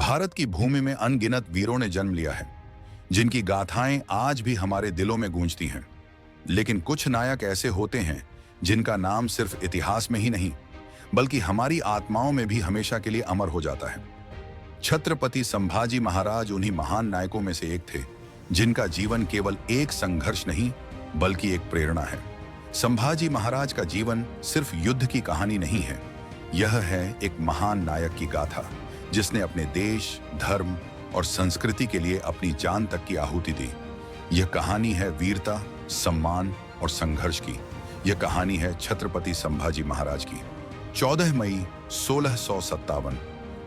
भारत की भूमि में अनगिनत वीरों ने जन्म लिया है, जिनकी गाथाएं आज भी हमारे दिलों में गूंजती हैं। लेकिन कुछ नायक ऐसे होते हैं जिनका नाम सिर्फ इतिहास में ही नहीं, बल्कि हमारी आत्माओं में भी हमेशा के लिए अमर हो जाता है। छत्रपति संभाजी महाराज उन्हीं महान नायकों में से एक थे, जिनका जीवन केवल एक संघर्ष नहीं, बल्कि एक प्रेरणा है। संभाजी महाराज का जीवन सिर्फ युद्ध की कहानी नहीं है, यह है एक महान नायक की गाथा, जिसने अपने देश, धर्म और संस्कृति के लिए अपनी जान तक की आहुति दी। यह कहानी है वीरता, सम्मान और संघर्ष की। यह कहानी है छत्रपति संभाजी महाराज की। 14 मई 1657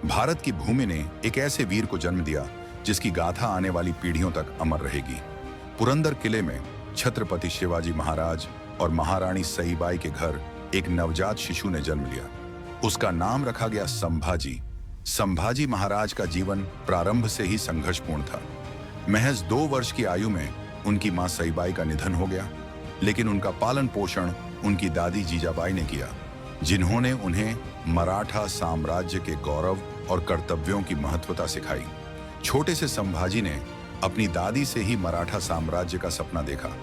भारत की भूमि ने एक ऐसे वीर को जन्म दिया जिसकी गाथा आने वाली पीढ़ियों तक अमर रहेगी। पुरंदर किले में छत्रपति शिवाजी महाराज और महारानी सईबाई के घर एक नवजात शिशु ने जन्म लिया। उसका नाम रखा गया संभाजी। संभाजी महाराज का जीवन प्रारंभ से ही संघर्षपूर्ण था। महज 2 वर्ष की आयु में उनकी मां सईबाई का निधन हो गया, लेकिन उनका पालन पोषण उनकी दादी जीजाबाई ने किया, जिन्होंने उन्हें मराठा साम्राज्य के गौरव और कर्तव्यों की महत्वता सिखाई। छोटे से संभाजी ने अपनी दादी से ही मराठा साम्राज्य का सपना देखा।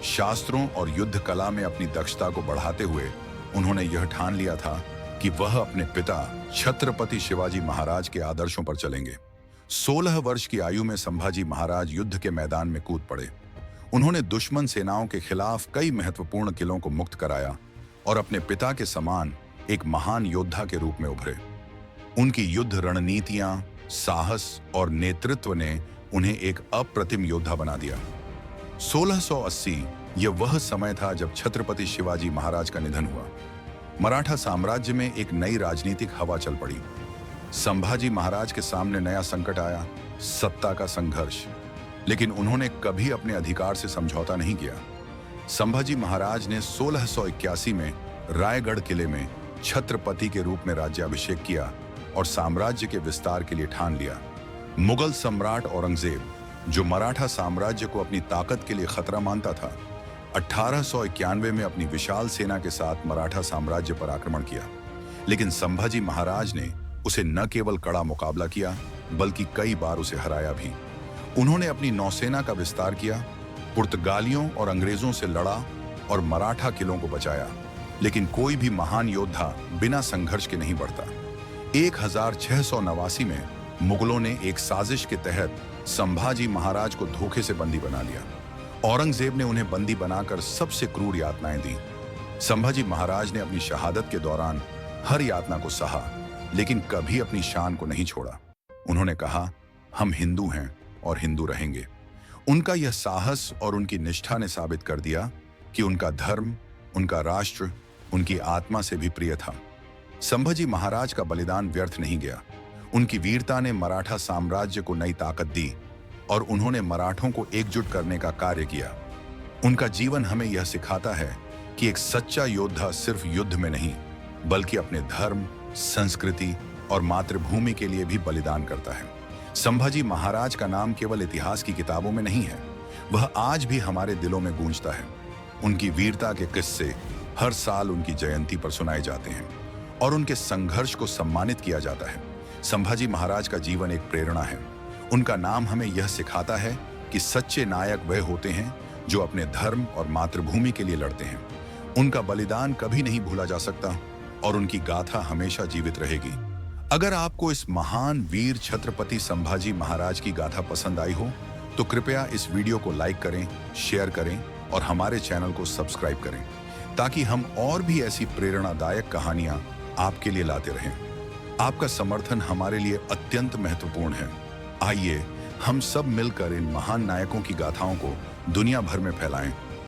शास्त्रों और युद्ध कला में अपनी दक्षता को बढ़ाते हुए उन्होंने यह ठान लिया था कि वह अपने पिता छत्रपति शिवाजी महाराज के आदर्शों पर चलेंगे। 16 वर्ष की आयु में संभाजी महाराज युद्ध के मैदान में कूद पड़े। उन्होंने दुश्मन सेनाओं के खिलाफ कई महत्वपूर्ण किलों को मुक्त कराया और अपने पिता के समान एक महान योद्धा के रूप में उभरे। उनकी युद्ध रणनीतियां, साहस और नेतृत्व ने उन्हें एक अप्रतिम योद्धा बना दिया। 1680 यह वह समय था जब छत्रपति शिवाजी महाराज का निधन हुआ। मराठा साम्राज्य में एक नई राजनीतिक हवा चल पड़ी। संभाजी महाराज के सामने नया संकट आया, सत्ता का संघर्ष। लेकिन उन्होंने कभी अपने अधिकार से समझौता नहीं किया। संभाजी महाराज ने 1681 में रायगढ़ किले में छत्रपति के रूप में राज्याभिषेक किया और साम्राज्य के विस्तार के लिए ठान लिया। मुगल सम्राट औरंगजेब, जो मराठा साम्राज्य को अपनी ताकत के लिए खतरा मानता था, 1891 में अपनी विशाल सेना के साथ मराठा साम्राज्य पर आक्रमण किया। लेकिन संभाजी महाराज ने उसे न केवल कड़ा मुकाबला किया, बल्कि कई बार उसे हराया भी। उन्होंने अपनी नौसेना का विस्तार किया, पुर्तगालियों और अंग्रेजों से लड़ा और मराठा किलों को बचाया। लेकिन कोई भी महान योद्धा बिना संघर्ष के नहीं बढ़ता। 1689 में मुगलों ने एक साजिश के तहत संभाजी महाराज को धोखे से बंदी बना लिया। औरंगजेब ने उन्हें बंदी बनाकर सबसे क्रूर यातनाएं दी। संभाजी महाराज ने अपनी शहादत के दौरान हर यातना को सहा, लेकिन कभी अपनी शान को नहीं छोड़ा। उन्होंने कहा, हम हिंदू हैं और हिंदू रहेंगे। उनका यह साहस और उनकी निष्ठा ने साबित कर दिया कि उनका धर्म, उनका राष्ट्र, उनकी आत्मा से भी प्रिय था। संभाजी महाराज का बलिदान व्यर्थ नहीं गया। उनकी वीरता ने मराठा साम्राज्य को नई ताकत दी और उन्होंने मराठों को एकजुट करने का कार्य किया। उनका जीवन हमें यह सिखाता है कि एक सच्चा योद्धा सिर्फ युद्ध में नहीं, बल्कि अपने धर्म, संस्कृति और मातृभूमि के लिए भी बलिदान करता है। संभाजी महाराज का नाम केवल इतिहास की किताबों में नहीं है, वह आज भी हमारे दिलों में गूंजता है। उनकी वीरता के किस्से हर साल उनकी जयंती पर सुनाए जाते हैं और उनके संघर्ष को सम्मानित किया जाता है। संभाजी महाराज का जीवन एक प्रेरणा है। उनका नाम हमें यह सिखाता है कि सच्चे नायक वह होते हैं जो अपने धर्म और मातृभूमि के लिए लड़ते हैं। उनका बलिदान कभी नहीं भूला जा सकता और उनकी गाथा हमेशा जीवित रहेगी। अगर आपको इस महान वीर छत्रपति संभाजी महाराज की गाथा पसंद आई हो, तो कृपया इस वीडियो को लाइक करें, शेयर करें और हमारे चैनल को सब्सक्राइब करें, ताकि हम और भी ऐसी प्रेरणादायक कहानियां आपके लिए लाते रहें। आपका समर्थन हमारे लिए अत्यंत महत्वपूर्ण है। आइए हम सब मिलकर इन महान नायकों की गाथाओं को दुनिया भर में फैलाएं